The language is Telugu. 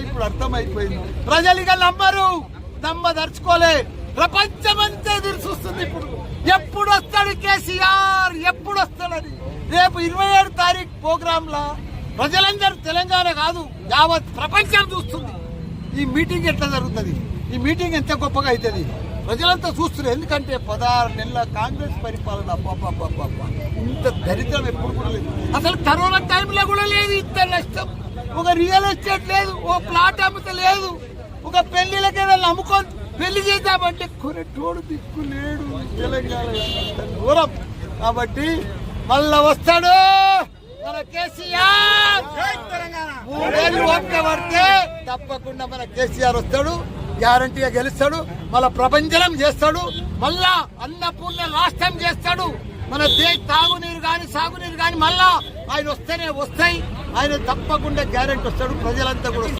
ఇప్పుడు అర్థమైపోయింది. ప్రజలు ఇక నమ్మదలుచుకోలే. ప్రపంచమంతా ఎదురు చూస్తుంది. ఎప్పుడు వస్తాడు కేసీఆర్, ఎప్పుడు వస్తాడని. రేపు 27 తారీఖు ప్రోగ్రామ్ లా ప్రజలందరూ, తెలంగాణ కాదు యావత్ ప్రపంచం చూస్తుంది ఈ మీటింగ్ ఎట్లా జరుగుతుంది, ఈ మీటింగ్ ఎంత గొప్పగా అవుతుంది. ప్రజలంతా చూస్తున్నారు. ఎందుకంటే 16 నెలల కాంగ్రెస్ పరిపాలన. ఇంత దరిద్రం ఎప్పుడు కూడా లేదు. అసలు కరోనా టైంలో కూడా లేదు ఇంత నష్టం. ఒక రియల్ ఎస్టేట్ లేదు, ఓ ప్లాట్ అమ్మితే లేదు, ఒక పెళ్లిళ్ళకైనా అమ్ముకొని పెళ్లి చేద్దామంటే కొనేటోడు దిక్కు లేడు తెలంగాణ దూరం. కాబట్టి మళ్ళా వస్తాడు మన కేసీఆర్. 3 ఏళ్ళు ఓపిక పడితే తప్పకుండా మన కేసీఆర్ వస్తాడు, గ్యారంటీగా గెలుస్తాడు, మళ్ళా ప్రపంచం చేస్తాడు, మళ్ళా అన్నపూర్ణ రాష్ట్రం చేస్తాడు. మన దేశ తాగునీరు కానీ సాగునీరు కానీ మళ్ళా ఆయన వస్తేనే వస్తాయి. ఆయన తప్పకుండా గ్యారంటీ వస్తాడు. ప్రజలంతా కూడా